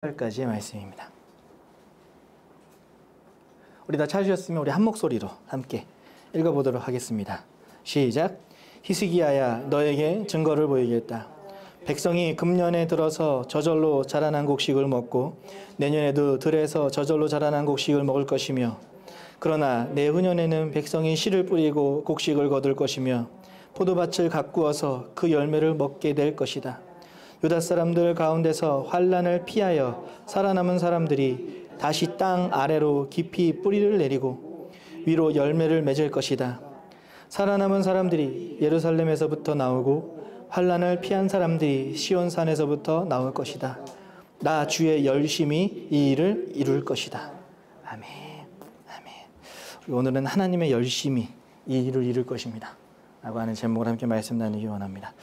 까지의 말씀입니다. 우리 다 찾으셨으면 우리 한 목소리로 함께 읽어보도록 하겠습니다. 시작. 히스기야야, 너에게 증거를 보이겠다. 백성이 금년에 들어서 저절로 자라난 곡식을 먹고 내년에도 들에서 저절로 자라난 곡식을 먹을 것이며, 그러나 내후년에는 백성이 씨를 뿌리고 곡식을 거둘 것이며 포도밭을 가꾸어서 그 열매를 먹게 될 것이다. 유다 사람들 가운데서 환난을 피하여 살아남은 사람들이 다시 땅 아래로 깊이 뿌리를 내리고 위로 열매를 맺을 것이다. 살아남은 사람들이 예루살렘에서부터 나오고 환난을 피한 사람들이 시온산에서부터 나올 것이다. 나 주의 열심히 이 일을 이룰 것이다. 아멘. 아멘. 오늘은 하나님의 열심히 이 일을 이룰 것입니다 라고 하는 제목을 함께 말씀 나누기 원합니다.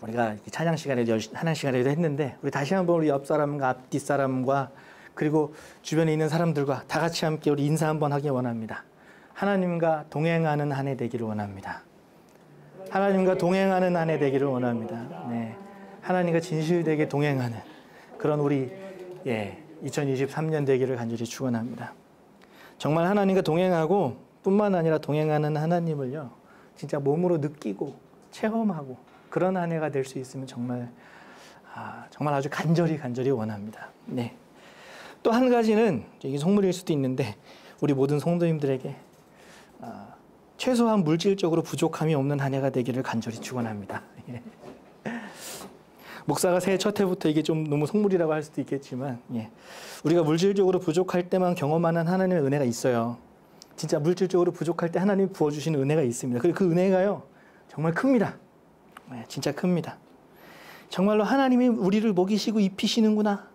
우리가 찬양 시간에도 하나님 시간에도 했는데, 우리 다시 한번 우리 옆 사람과 앞뒤 사람과 그리고 주변에 있는 사람들과 다 같이 함께 우리 인사 한번 하기 원합니다. 하나님과 동행하는 한 해 되기를 원합니다. 하나님과 동행하는 한 해 되기를 원합니다. 네, 하나님과 진실되게 동행하는 그런 우리 2023년 되기를 간절히 축원합니다. 정말 하나님과 동행하고 뿐만 아니라 동행하는 하나님을요, 진짜 몸으로 느끼고 체험하고 그런 한 해가 될 수 있으면 정말 아주 간절히 원합니다. 네. 또 한 가지는 이게 속물일 수도 있는데, 우리 모든 성도님들에게 최소한 물질적으로 부족함이 없는 한 해가 되기를 간절히 축원합니다. 목사가 새해 첫 해부터 이게 좀 너무 속물이라고 할 수도 있겠지만, 우리가 물질적으로 부족할 때만 경험하는 하나님의 은혜가 있어요. 진짜 물질적으로 부족할 때 하나님이 부어주시는 은혜가 있습니다. 그리고 그 은혜가요, 정말 큽니다. 진짜 큽니다. 정말로 하나님이 우리를 먹이시고 입히시는구나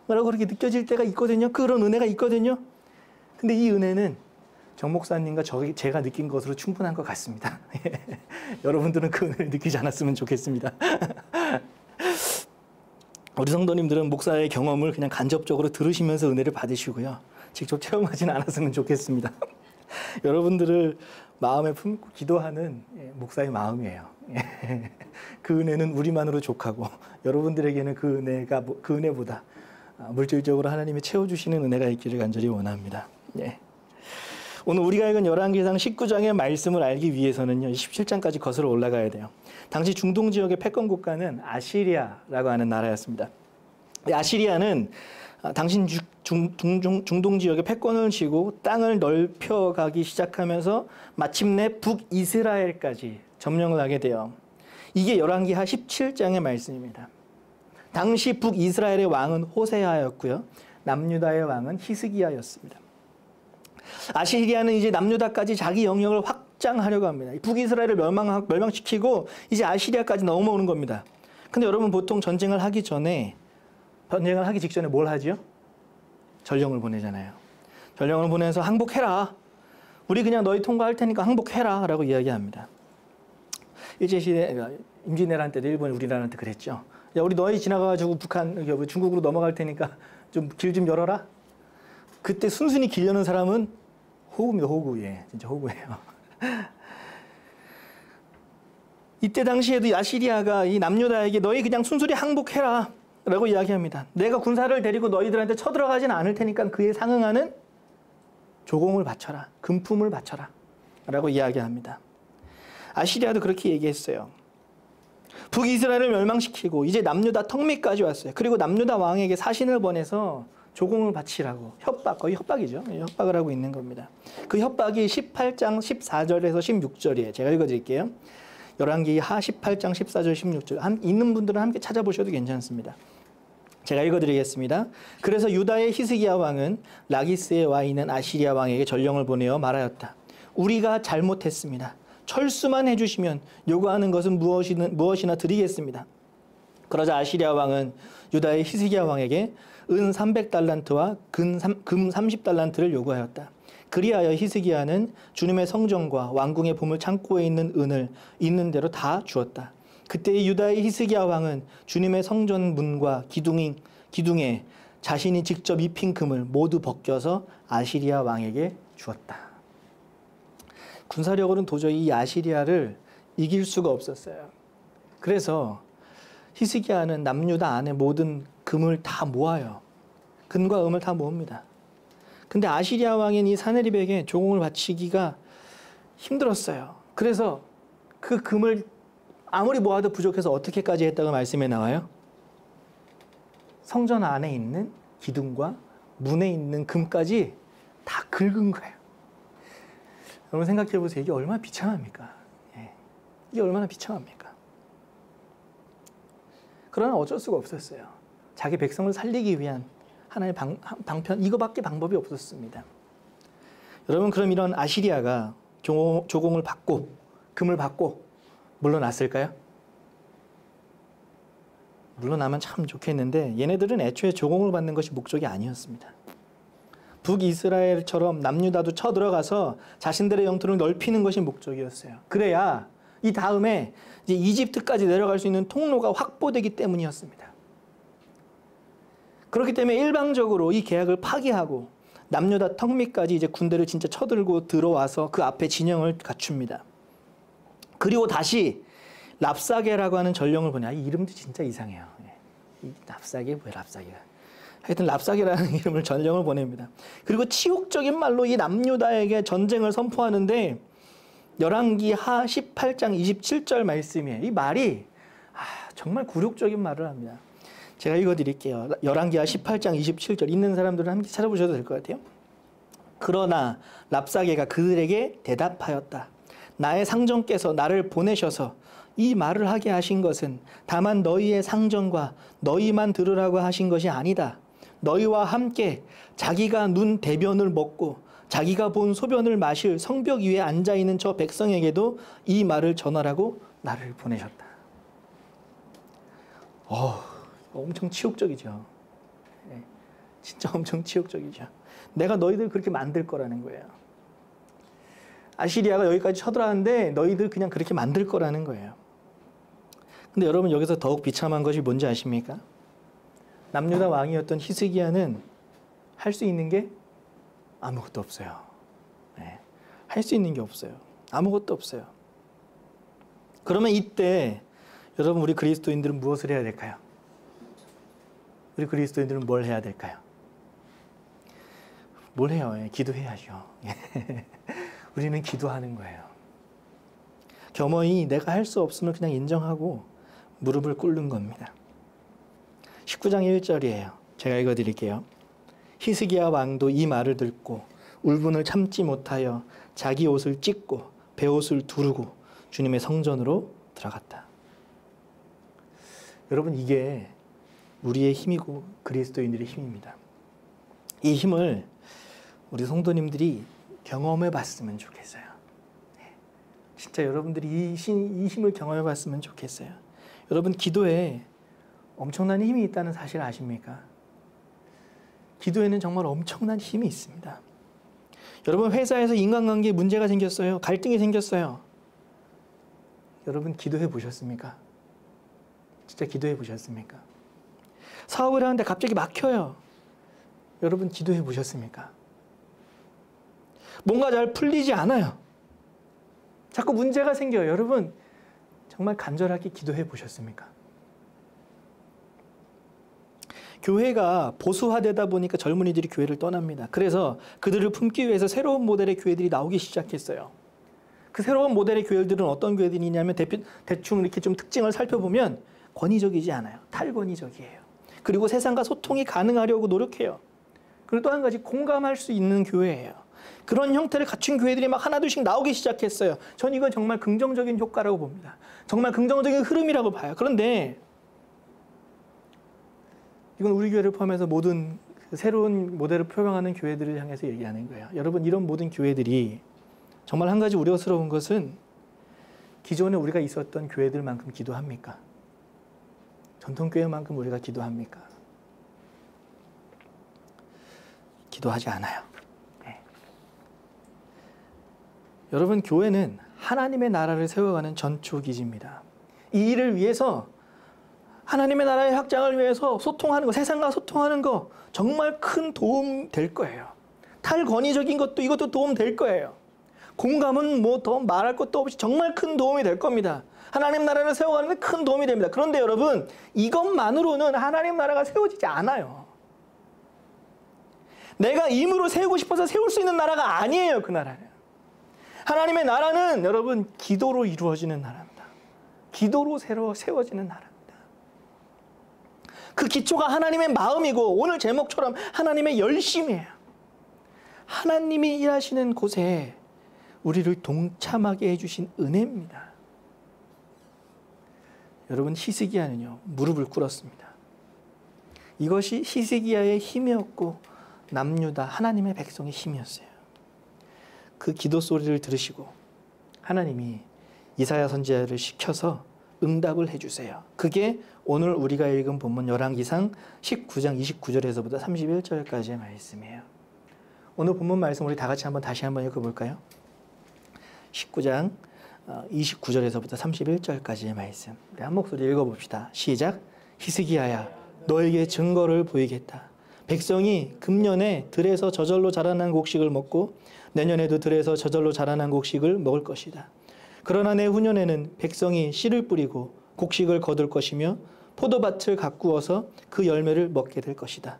라고 그렇게 느껴질 때가 있거든요. 그런 은혜가 있거든요. 근데 이 은혜는 정 목사님과 제가 느낀 것으로 충분한 것 같습니다. 여러분들은 그 은혜를 느끼지 않았으면 좋겠습니다. 우리 성도님들은 목사의 경험을 그냥 간접적으로 들으시면서 은혜를 받으시고요, 직접 체험하지는 않았으면 좋겠습니다. 여러분들을 마음에 품고 기도하는 목사의 마음이에요. 그 은혜는 우리만으로 족하고, 여러분들에게는 그 은혜보다 물질적으로 하나님이 채워주시는 은혜가 있기를 간절히 원합니다. 오늘 우리가 읽은 열왕기상 19장의 말씀을 알기 위해서는요, 17장까지 거슬러 올라가야 돼요. 당시 중동 지역의 패권 국가는 아시리아라고 하는 나라였습니다. 아시리아는 당시 중동 지역의 패권을 쥐고 땅을 넓혀가기 시작하면서 마침내 북이스라엘까지 점령을 하게 돼요. 이게 열왕기하 17장의 말씀입니다. 당시 북이스라엘의 왕은 호세아였고요, 남유다의 왕은 히스기야였습니다. 아시리아는 이제 남유다까지 자기 영역을 확장하려고 합니다. 북이스라엘을 멸망시키고 이제 아시리아까지 넘어오는 겁니다. 근데 여러분, 보통 전쟁을 하기 직전에 뭘 하죠? 전령을 보내잖아요. 전령을 보내서 항복해라. 우리 그냥 너희 통과할 테니까 항복해라 라고 이야기합니다. 일제시대 임진왜란 때도 일본이 우리나라한테 그랬죠. 야, 우리 너희 지나가가지고 중국으로 넘어갈 테니까 좀 길 좀 열어라. 그때 순순히 길 여는 사람은 호구입니다. 호구. 진짜 호구예요. 이때 당시에도 아시리아가 이 남유다에게 너희 그냥 순순히 항복해라 라고 이야기합니다. 내가 군사를 데리고 너희들한테 쳐들어가진 않을 테니까 그에 상응하는 조공을 바쳐라, 금품을 바쳐라 라고 이야기합니다. 아시리아도 그렇게 얘기했어요. 북이스라엘을 멸망시키고 이제 남유다 턱밑까지 왔어요. 그리고 남유다 왕에게 사신을 보내서 조공을 바치라고 거의 협박이죠. 협박을 하고 있는 겁니다. 그 협박이 18장 14절에서 16절이에요. 제가 읽어드릴게요. 열왕기하 18장 14절 16절. 있는 분들은 함께 찾아보셔도 괜찮습니다. 제가 읽어드리겠습니다. 그래서 유다의 히스기야 왕은 라기스에 와 있는 아시리아 왕에게 전령을 보내어 말하였다. 우리가 잘못했습니다. 철수만 해주시면 요구하는 것은 무엇이나 드리겠습니다. 그러자 아시리아 왕은 유다의 히스기야 왕에게 은 300달란트와 금 30달란트를 요구하였다. 그리하여 히스기야는 주님의 성전과 왕궁의 보물 창고에 있는 은을 있는 대로 다 주었다. 그때 유다의 히스기야 왕은 주님의 성전 문과 기둥에 자신이 직접 입힌 금을 모두 벗겨서 아시리아 왕에게 주었다. 군사력으로는 도저히 이 아시리아를 이길 수가 없었어요. 그래서 히스기야는 남유다 안에 모든 금을 다 모아요. 금과 음을 다 모읍니다. 근데 아시리아 왕인 이 사네립에게 조공을 바치기가 힘들었어요. 그래서 그 금을 아무리 모아도 부족해서 어떻게까지 했다고 말씀에 나와요? 성전 안에 있는 기둥과 문에 있는 금까지 다 긁은 거예요. 여러분 생각해 보세요. 이게 얼마나 비참합니까? 예. 이게 얼마나 비참합니까? 그러나 어쩔 수가 없었어요. 자기 백성을 살리기 위한 하나의 방편, 이거밖에 방법이 없었습니다. 여러분, 그럼 이런 아시리아가 조공을 받고 금을 받고 물러났을까요? 물러나면 참 좋겠는데 얘네들은 애초에 조공을 받는 것이 목적이 아니었습니다. 북이스라엘처럼 남유다도 쳐들어가서 자신들의 영토를 넓히는 것이 목적이었어요. 그래야 이 다음에 이제 이집트까지 내려갈 수 있는 통로가 확보되기 때문이었습니다. 그렇기 때문에 일방적으로 이 계약을 파기하고 남유다 턱 밑까지 이제 군대를 진짜 쳐들고 들어와서 그 앞에 진영을 갖춥니다. 그리고 다시 랍사게라고 하는 전령을 보내. 이 이름도 진짜 이상해요. 이 랍사게 뭐야, 랍사게가. 하여튼 랍사게라는 이름을 전령을 보냅니다. 그리고 치욕적인 말로 이 남유다에게 전쟁을 선포하는데 열왕기하 18장 27절 말씀이에요. 이 말이 정말 굴욕적인 말을 합니다. 제가 읽어드릴게요. 열왕기하 18장 27절 있는 사람들은 함께 찾아보셔도 될 것 같아요. 그러나 랍사게가 그들에게 대답하였다. 나의 상전께서 나를 보내셔서 이 말을 하게 하신 것은 다만 너희의 상전과 너희만 들으라고 하신 것이 아니다. 너희와 함께 자기가 눈 대변을 먹고 자기가 본 소변을 마실 성벽 위에 앉아있는 저 백성에게도 이 말을 전하라고 나를 보내셨다. 엄청 치욕적이죠. 진짜 엄청 치욕적이죠. 내가 너희들 그렇게 만들 거라는 거예요. 아시리아가 여기까지 쳐들어왔는데 너희들 그냥 그렇게 만들 거라는 거예요. 근데 여러분 여기서 더욱 비참한 것이 뭔지 아십니까? 남유다 왕이었던 히스기야는 할 수 있는 게 아무것도 없어요. 할 수 있는 게 없어요. 아무것도 없어요. 그러면 이때 여러분 우리 그리스도인들은 무엇을 해야 될까요? 우리 그리스도인들은 뭘 해야 될까요? 뭘 해요? 기도해야죠. 우리는 기도하는 거예요. 겸허히 내가 할 수 없음을 그냥 인정하고 무릎을 꿇는 겁니다. 19장 1절이에요. 제가 읽어드릴게요. 히스기야 왕도 이 말을 듣고 울분을 참지 못하여 자기 옷을 찢고 베옷을 두르고 주님의 성전으로 들어갔다. 여러분 이게 우리의 힘이고 그리스도인들의 힘입니다. 이 힘을 우리 성도님들이 경험해 봤으면 좋겠어요. 진짜 여러분들이 이 힘을 경험해 봤으면 좋겠어요. 여러분 기도에 엄청난 힘이 있다는 사실 아십니까? 기도에는 정말 엄청난 힘이 있습니다. 여러분 회사에서 인간관계에 문제가 생겼어요. 갈등이 생겼어요. 여러분 기도해 보셨습니까? 진짜 기도해 보셨습니까? 사업을 하는데 갑자기 막혀요. 여러분 기도해 보셨습니까? 뭔가 잘 풀리지 않아요. 자꾸 문제가 생겨요. 여러분 정말 간절하게 기도해 보셨습니까? 교회가 보수화되다 보니까 젊은이들이 교회를 떠납니다. 그래서 그들을 품기 위해서 새로운 모델의 교회들이 나오기 시작했어요. 그 새로운 모델의 교회들은 어떤 교회들이냐면 대충 이렇게 좀 특징을 살펴보면 권위적이지 않아요. 탈권위적이에요. 그리고 세상과 소통이 가능하려고 노력해요. 그리고 또 한 가지 공감할 수 있는 교회예요. 그런 형태를 갖춘 교회들이 막 하나둘씩 나오기 시작했어요. 전 이건 정말 긍정적인 효과라고 봅니다. 정말 긍정적인 흐름이라고 봐요. 그런데 이건 우리 교회를 포함해서 모든 새로운 모델을 표방하는 교회들을 향해서 얘기하는 거예요. 여러분 이런 모든 교회들이 정말 한 가지 우려스러운 것은 기존에 우리가 있었던 교회들만큼 기도합니까? 전통교회만큼 우리가 기도합니까? 기도하지 않아요. 여러분 교회는 하나님의 나라를 세워가는 전초기지입니다. 이 일을 위해서 하나님의 나라의 확장을 위해서 소통하는 거, 세상과 소통하는 거 정말 큰 도움 될 거예요. 탈권위적인 것도 이것도 도움 될 거예요. 공감은 뭐 더 말할 것도 없이 정말 큰 도움이 될 겁니다. 하나님 나라를 세워가는 데 큰 도움이 됩니다. 그런데 여러분, 이것만으로는 하나님 나라가 세워지지 않아요. 내가 임으로 세우고 싶어서 세울 수 있는 나라가 아니에요, 그 나라는. 하나님의 나라는 여러분, 기도로 이루어지는 나라입니다. 기도로 세워지는 나라입니다. 그 기초가 하나님의 마음이고 오늘 제목처럼 하나님의 열심이에요. 하나님이 일하시는 곳에 우리를 동참하게 해주신 은혜입니다. 여러분, 히스기야는요, 무릎을 꿇었습니다. 이것이 히스기야의 힘이었고 남유다 하나님의 백성의 힘이었어요. 그 기도 소리를 들으시고 하나님이 이사야 선지자를 시켜서 응답을 해주세요. 그게 오늘 우리가 읽은 본문 열왕기상 19장 29절에서부터 31절까지의 말씀이에요. 오늘 본문 말씀 우리 다 같이 다시 한번 읽어볼까요? 19장 29절에서부터 31절까지의 말씀. 우리 한 목소리 읽어봅시다. 시작. 히스기야야, 너에게 증거를 보이겠다. 백성이 금년에 들에서 저절로 자라난 곡식을 먹고 내년에도 들에서 저절로 자라난 곡식을 먹을 것이다. 그러나 내후년에는 백성이 씨를 뿌리고 곡식을 거둘 것이며 포도밭을 가꾸어서 그 열매를 먹게 될 것이다.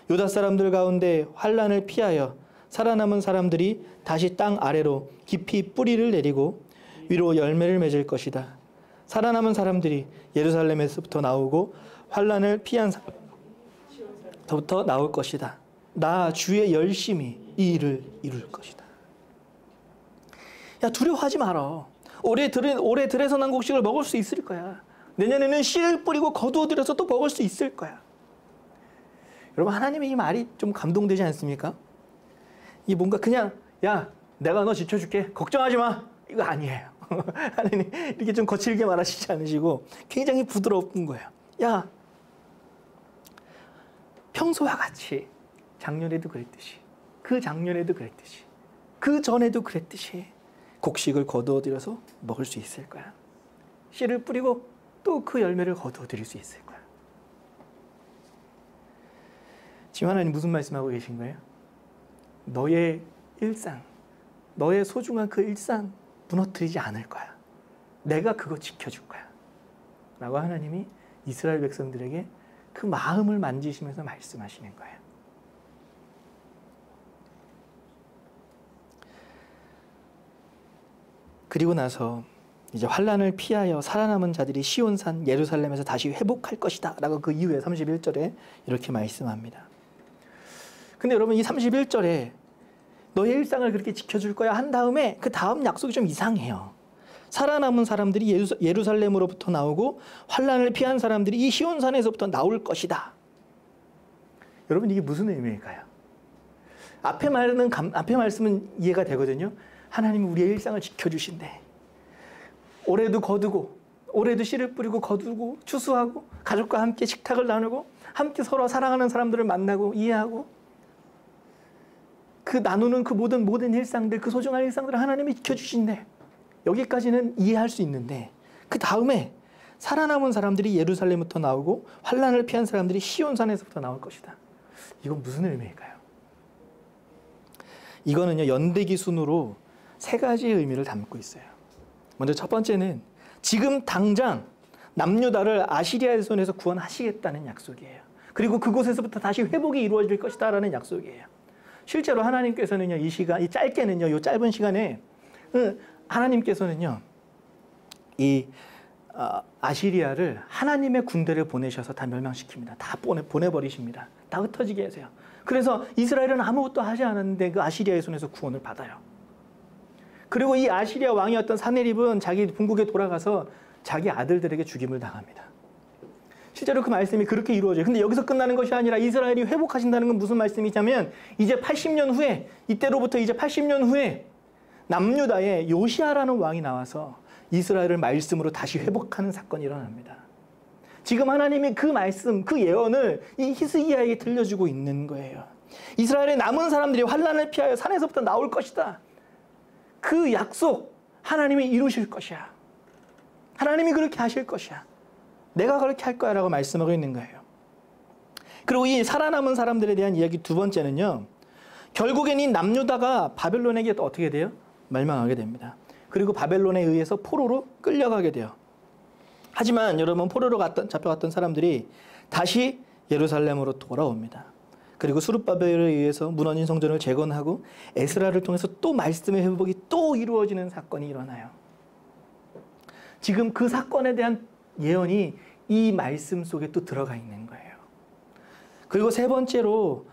유다 사람들 가운데 환난을 피하여 살아남은 사람들이 다시 땅 아래로 깊이 뿌리를 내리고 위로 열매를 맺을 것이다. 살아남은 사람들이 예루살렘에서부터 나오고 환난을 피한 사람부터 나올 것이다. 나 주의 열심히 이 일을 이룰 것이다. 야, 두려워하지 마라. 올해 들에서 난 곡식을 먹을 수 있을 거야. 내년에는 씨를 뿌리고 거두어 들여서 또 먹을 수 있을 거야. 여러분, 하나님의 이 말이 좀 감동되지 않습니까? 이 뭔가 그냥 야, 내가 너 지켜줄게, 걱정하지 마, 이거 아니에요. 하나님 이렇게 좀 거칠게 말하시지 않으시고 굉장히 부드러운 거예요. 야, 평소와 같이 작년에도 그랬듯이, 그 작년에도 그랬듯이, 그 전에도 그랬듯이 곡식을 거두어 들여서 먹을 수 있을 거야. 씨를 뿌리고 또 그 열매를 거두어 드릴 수 있을 거야. 지금 하나님 무슨 말씀하고 계신 거예요? 너의 일상, 너의 소중한 그 일상 무너뜨리지 않을 거야. 내가 그거 지켜줄 거야. 라고 하나님이 이스라엘 백성들에게 그 마음을 만지시면서 말씀하시는 거예요. 그리고 나서 이제 환난을 피하여 살아남은 자들이 시온산 예루살렘에서 다시 회복할 것이다 라고 그 이후에 31절에 이렇게 말씀합니다. 근데 여러분, 이 31절에 너의 일상을 그렇게 지켜줄 거야 한 다음에 그 다음 약속이 좀 이상해요. 살아남은 사람들이 예루살렘으로부터 나오고 환난을 피한 사람들이 이 시온산에서부터 나올 것이다. 여러분, 이게 무슨 의미일까요? 앞에 말씀은 이해가 되거든요. 하나님이 우리의 일상을 지켜주신대. 올해도 거두고, 올해도 씨를 뿌리고 거두고 추수하고 가족과 함께 식탁을 나누고 함께 서로 사랑하는 사람들을 만나고 이해하고 그 나누는 그 모든 일상들, 그 소중한 일상들을 하나님이 지켜주신대. 여기까지는 이해할 수 있는데 그 다음에 살아남은 사람들이 예루살렘부터 나오고 환난을 피한 사람들이 시온산에서부터 나올 것이다. 이건 무슨 의미일까요? 이거는요, 연대기 순으로 세 가지의 의미를 담고 있어요. 먼저 첫 번째는 지금 당장 남유다를 아시리아의 손에서 구원하시겠다는 약속이에요. 그리고 그곳에서부터 다시 회복이 이루어질 것이다라는 약속이에요. 실제로 하나님께서는요, 이 짧은 시간에 하나님께서는요, 이 아시리아를 하나님의 군대를 보내셔서 다 멸망시킵니다. 다 보내버리십니다. 다 흩어지게 하세요. 그래서 이스라엘은 아무것도 하지 않았는데 그 아시리아의 손에서 구원을 받아요. 그리고 이 아시리아 왕이었던 사네립은 자기 본국에 돌아가서 자기 아들들에게 죽임을 당합니다. 실제로 그 말씀이 그렇게 이루어져요. 근데 여기서 끝나는 것이 아니라 이스라엘이 회복하신다는 건 무슨 말씀이냐면 이제 80년 후에, 이때로부터 이제 80년 후에 남유다에 요시아라는 왕이 나와서 이스라엘을 말씀으로 다시 회복하는 사건이 일어납니다. 지금 하나님이 그 말씀, 그 예언을 이 히스기야에게 들려주고 있는 거예요. 이스라엘의 남은 사람들이 환난을 피하여 산에서부터 나올 것이다. 그 약속 하나님이 이루실 것이야. 하나님이 그렇게 하실 것이야. 내가 그렇게 할 거야 라고 말씀하고 있는 거예요. 그리고 이 살아남은 사람들에 대한 이야기 두 번째는요, 결국엔 이 남유다가 바벨론에게 또 어떻게 돼요? 멸망하게 됩니다. 그리고 바벨론에 의해서 포로로 끌려가게 돼요. 하지만 여러분 포로로 잡혀갔던 사람들이 다시 예루살렘으로 돌아옵니다. 그리고 수르바벨에 의해서 무너진 성전을 재건하고 에스라를 통해서 또 말씀의 회복이 또 이루어지는 사건이 일어나요. 지금 그 사건에 대한 예언이 이 말씀 속에 또 들어가 있는 거예요. 그리고 세 번째로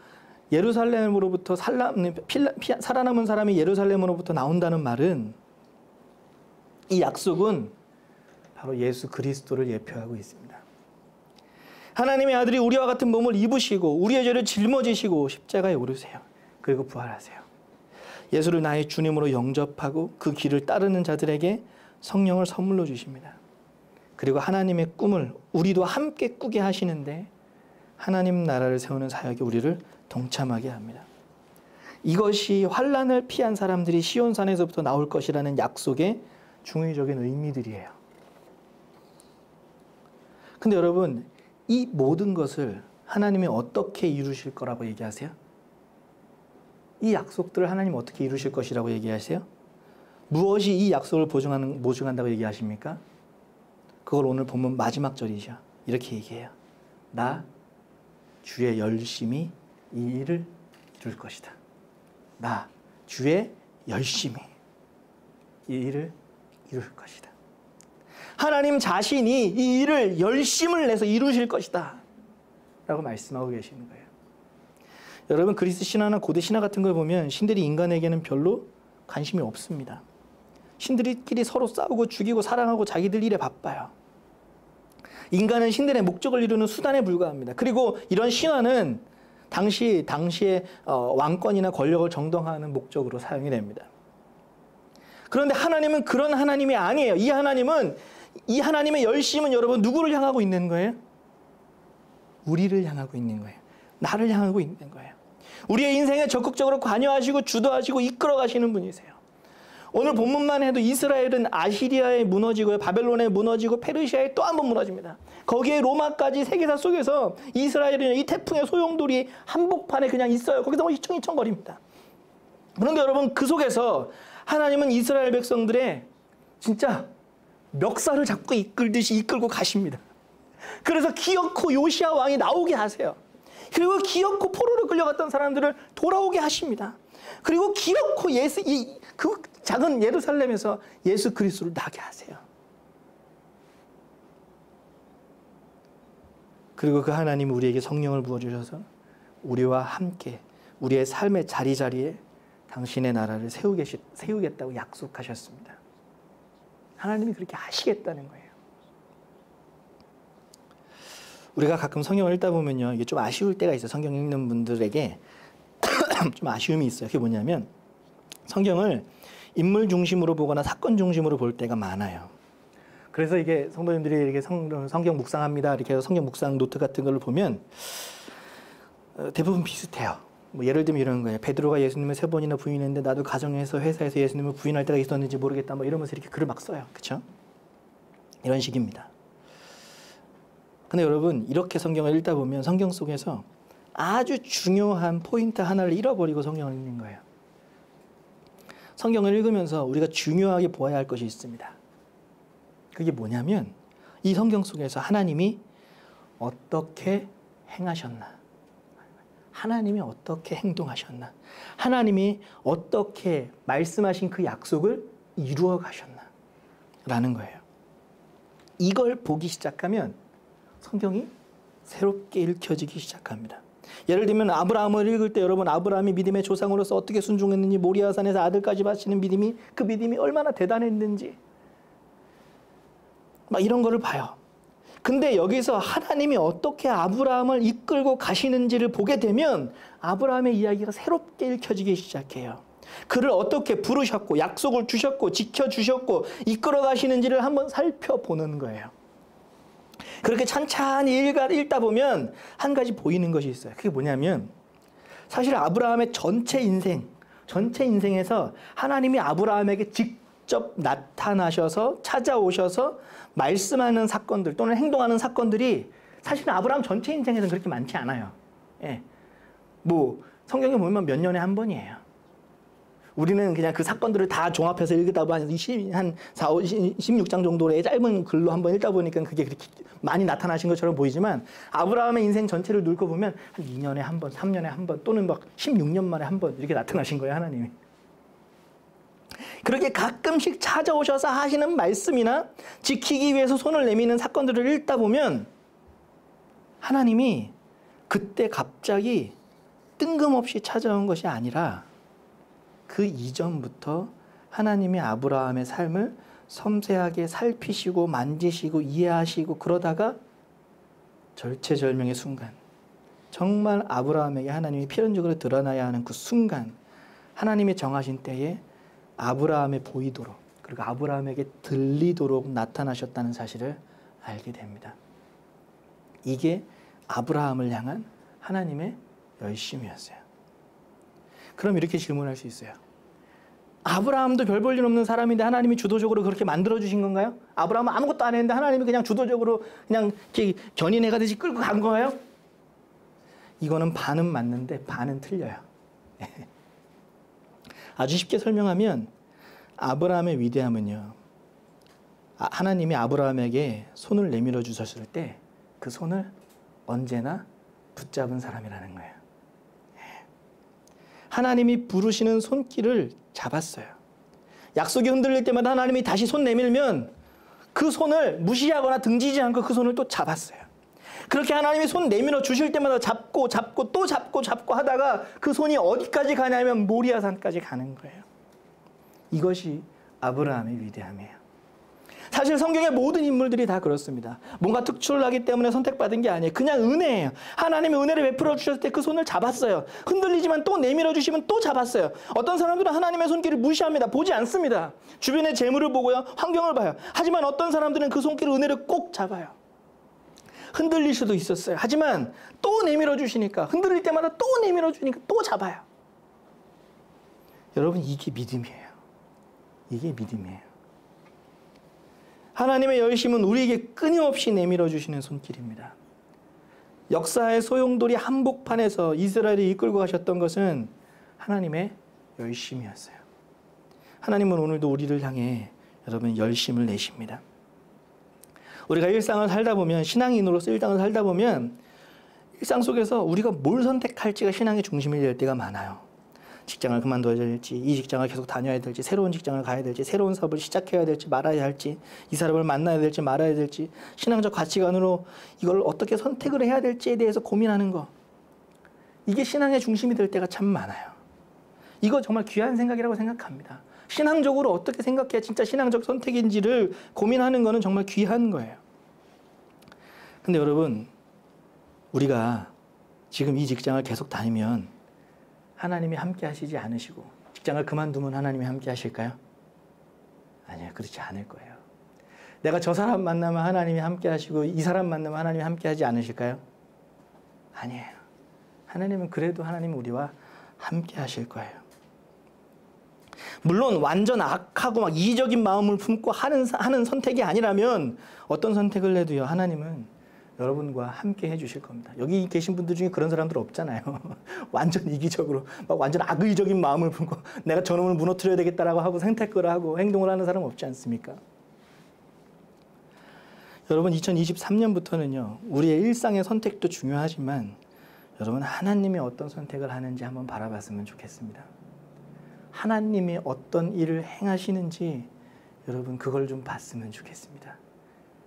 예루살렘으로부터 살아남은 사람이 예루살렘으로부터 나온다는 말은, 이 약속은 바로 예수 그리스도를 예표하고 있습니다. 하나님의 아들이 우리와 같은 몸을 입으시고 우리의 죄를 짊어지시고 십자가에 오르세요. 그리고 부활하세요. 예수를 나의 주님으로 영접하고 그 길을 따르는 자들에게 성령을 선물로 주십니다. 그리고 하나님의 꿈을 우리도 함께 꾸게 하시는데 하나님 나라를 세우는 사역에 우리를 동참하게 합니다. 이것이 환난을 피한 사람들이 시온산에서부터 나올 것이라는 약속의 중의적인 의미들이에요. 근데 여러분, 이 모든 것을 하나님이 어떻게 이루실 거라고 얘기하세요? 이 약속들을 하나님이 어떻게 이루실 것이라고 얘기하세요? 무엇이 이 약속을 보증한다고 얘기하십니까? 그걸 오늘 본문 마지막 절이죠. 이렇게 얘기해요. 나 주의 열심히 이 일을 이룰 것이다. 나 주의 열심히 이 일을 이룰 것이다. 하나님 자신이 이 일을 열심을 내서 이루실 것이다 라고 말씀하고 계시는 거예요. 여러분, 그리스 신화나 고대 신화 같은 걸 보면 신들이 인간에게는 별로 관심이 없습니다. 신들끼리 서로 싸우고 죽이고 사랑하고 자기들 일에 바빠요. 인간은 신들의 목적을 이루는 수단에 불과합니다. 그리고 이런 신화는 당시의 왕권이나 권력을 정당화하는 목적으로 사용이 됩니다. 그런데 하나님은 그런 하나님이 아니에요. 이 하나님의 열심은 여러분 누구를 향하고 있는 거예요? 우리를 향하고 있는 거예요. 나를 향하고 있는 거예요. 우리의 인생에 적극적으로 관여하시고 주도하시고 이끌어 가시는 분이세요. 오늘 본문만 해도 이스라엘은 아시리아에 무너지고요, 바벨론에 무너지고 페르시아에 또 한 번 무너집니다. 거기에 로마까지 세계사 속에서 이스라엘은 이 태풍의 소용돌이 한복판에 그냥 있어요. 거기서 휘청휘청거립니다. 그런데 여러분, 그 속에서 하나님은 이스라엘 백성들의 진짜 멱살을 잡고 이끌듯이 이끌고 가십니다. 그래서 기어코 요시야 왕이 나오게 하세요. 그리고 기어코 포로로 끌려갔던 사람들을 돌아오게 하십니다. 그리고 기어코 그 작은 예루살렘에서 예수 그리스도를 나게 하세요. 그리고 그 하나님이 우리에게 성령을 부어주셔서 우리와 함께 우리의 삶의 자리자리에 당신의 나라를 세우겠다고 약속하셨습니다. 하나님이 그렇게 하시겠다는 거예요. 우리가 가끔 성경을 읽다 보면요, 이게 좀 아쉬울 때가 있어요. 성경 읽는 분들에게 좀 아쉬움이 있어요. 그게 뭐냐면, 성경을 인물 중심으로 보거나 사건 중심으로 볼 때가 많아요. 그래서 이게 성도님들이 이렇게 성경 묵상합니다, 이렇게 해서 성경 묵상 노트 같은 걸 보면 대부분 비슷해요. 뭐 예를 들면 이런 거예요. 베드로가 예수님을 3번이나 부인했는데 나도 가정에서 회사에서 예수님을 부인할 때가 있었는지 모르겠다, 뭐 이러면서 이렇게 글을 막 써요. 그렇죠? 이런 식입니다. 근데 여러분, 이렇게 성경을 읽다 보면 성경 속에서 아주 중요한 포인트 하나를 잃어버리고 성경을 읽는 거예요. 성경을 읽으면서 우리가 중요하게 보아야 할 것이 있습니다. 그게 뭐냐면, 이 성경 속에서 하나님이 어떻게 행하셨나, 하나님이 어떻게 행동하셨나, 하나님이 어떻게 말씀하신 그 약속을 이루어 가셨나 라는 거예요. 이걸 보기 시작하면 성경이 새롭게 읽혀지기 시작합니다. 예를 들면 아브라함을 읽을 때 여러분, 아브라함이 믿음의 조상으로서 어떻게 순종했는지, 모리아산에서 아들까지 바치는 믿음이, 그 믿음이 얼마나 대단했는지 막 이런 거를 봐요. 근데 여기서 하나님이 어떻게 아브라함을 이끌고 가시는지를 보게 되면 아브라함의 이야기가 새롭게 읽혀지기 시작해요. 그를 어떻게 부르셨고 약속을 주셨고 지켜주셨고 이끌어 가시는지를 한번 살펴보는 거예요. 그렇게 찬찬히 읽다 보면 한 가지 보이는 것이 있어요. 그게 뭐냐면, 사실 아브라함의 전체 인생에서 하나님이 아브라함에게 직접 나타나셔서 찾아오셔서 말씀하는 사건들 또는 행동하는 사건들이 사실은 아브라함 전체 인생에서는 그렇게 많지 않아요. 예. 뭐 성경에 보면 몇 년에 한 번이에요. 우리는 그냥 그 사건들을 다 종합해서 읽다 보면 한 16장 정도의 짧은 글로 한번 읽다 보니까 그게 그렇게 많이 나타나신 것처럼 보이지만 아브라함의 인생 전체를 읽어보면 한 2년에 한 번, 3년에 한 번 또는 막 16년 만에 한 번 이렇게 나타나신 거예요, 하나님이. 그렇게 가끔씩 찾아오셔서 하시는 말씀이나 지키기 위해서 손을 내미는 사건들을 읽다 보면 하나님이 그때 갑자기 뜬금없이 찾아온 것이 아니라 그 이전부터 하나님이 아브라함의 삶을 섬세하게 살피시고 만지시고 이해하시고 그러다가 절체절명의 순간, 정말 아브라함에게 하나님이 필연적으로 드러나야 하는 그 순간, 하나님이 정하신 때에 아브라함에 보이도록 그리고 아브라함에게 들리도록 나타나셨다는 사실을 알게 됩니다. 이게 아브라함을 향한 하나님의 열심이었어요. 그럼 이렇게 질문할 수 있어요. 아브라함도 별 볼 일 없는 사람인데 하나님이 주도적으로 그렇게 만들어주신 건가요? 아브라함은 아무것도 안 했는데 하나님이 그냥 주도적으로 그냥 이렇게 견인해 가듯이 끌고 간 거예요? 이거는 반은 맞는데 반은 틀려요. 아주 쉽게 설명하면 아브라함의 위대함은요, 하나님이 아브라함에게 손을 내밀어 주셨을 때 그 손을 언제나 붙잡은 사람이라는 거예요. 하나님이 부르시는 손길을 잡았어요. 약속이 흔들릴 때마다 하나님이 다시 손 내밀면 그 손을 무시하거나 등지지 않고 그 손을 또 잡았어요. 그렇게 하나님이 손 내밀어 주실 때마다 잡고 또 잡고 하다가 그 손이 어디까지 가냐면 모리아산까지 가는 거예요. 이것이 아브라함의 위대함이에요. 사실 성경의 모든 인물들이 다 그렇습니다. 뭔가 특출나기 때문에 선택받은 게 아니에요. 그냥 은혜예요. 하나님이 은혜를 베풀어 주셨을 때 그 손을 잡았어요. 흔들리지만 또 내밀어 주시면 또 잡았어요. 어떤 사람들은 하나님의 손길을 무시합니다. 보지 않습니다. 주변의 재물을 보고요, 환경을 봐요. 하지만 어떤 사람들은 그 손길을 은혜를 꼭 잡아요. 흔들릴 수도 있었어요. 하지만 또 내밀어 주시니까, 흔들릴 때마다 또 내밀어 주니까 또 잡아요. 여러분, 이게 믿음이에요. 이게 믿음이에요. 하나님의 열심은 우리에게 끊임없이 내밀어 주시는 손길입니다. 역사의 소용돌이 한복판에서 이스라엘을 이끌고 가셨던 것은 하나님의 열심이었어요. 하나님은 오늘도 우리를 향해 여러분 열심을 내십니다. 우리가 일상을 살다 보면, 신앙인으로서 일상을 살다 보면 일상 속에서 우리가 뭘 선택할지가 신앙의 중심이 될 때가 많아요. 직장을 그만둬야 될지, 이 직장을 계속 다녀야 될지, 새로운 직장을 가야 될지, 새로운 사업을 시작해야 될지 말아야 할지, 이 사람을 만나야 될지 말아야 될지, 신앙적 가치관으로 이걸 어떻게 선택을 해야 될지에 대해서 고민하는 거, 이게 신앙의 중심이 될 때가 참 많아요. 이거 정말 귀한 생각이라고 생각합니다. 신앙적으로 어떻게 생각해야 진짜 신앙적 선택인지를 고민하는 거는 정말 귀한 거예요. 근데 여러분, 우리가 지금 이 직장을 계속 다니면 하나님이 함께 하시지 않으시고 직장을 그만두면 하나님이 함께 하실까요? 아니요, 그렇지 않을 거예요. 내가 저 사람 만나면 하나님이 함께 하시고 이 사람 만나면 하나님이 함께 하지 않으실까요? 아니에요. 하나님은 그래도 하나님은 우리와 함께 하실 거예요. 물론 완전 악하고 막 이기적인 마음을 품고 하는 선택이 아니라면 어떤 선택을 해도요, 하나님은 여러분과 함께 해주실 겁니다. 여기 계신 분들 중에 그런 사람들 없잖아요. 완전 이기적으로, 막 완전 악의적인 마음을 품고 내가 저놈을 무너뜨려야 되겠다라고 하고 선택을 하고 행동을 하는 사람 없지 않습니까? 여러분, 2023년부터는요, 우리의 일상의 선택도 중요하지만 여러분, 하나님이 어떤 선택을 하는지 한번 바라봤으면 좋겠습니다. 하나님이 어떤 일을 행하시는지 여러분, 그걸 좀 봤으면 좋겠습니다.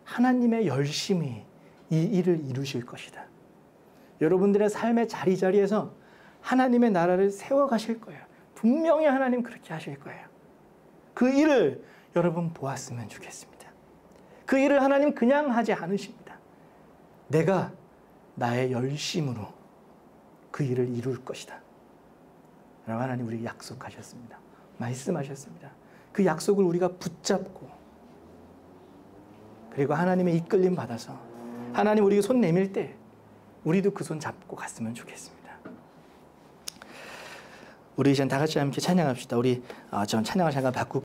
하나님의 열심이 이 일을 이루실 것이다. 여러분들의 삶의 자리자리에서 하나님의 나라를 세워가실 거예요. 분명히 하나님 그렇게 하실 거예요. 그 일을 여러분 보았으면 좋겠습니다. 그 일을 하나님 그냥 하지 않으십니다. 내가 나의 열심으로 그 일을 이룰 것이다. 라고 하나님 우리에게 약속하셨습니다. 말씀하셨습니다. 그 약속을 우리가 붙잡고 그리고 하나님의 이끌림 받아서 하나님 우리에게 손 내밀 때 우리도 그 손 잡고 갔으면 좋겠습니다. 우리 이제 다 같이 함께 찬양합시다. 우리 전 찬양을 잠깐 바꾸고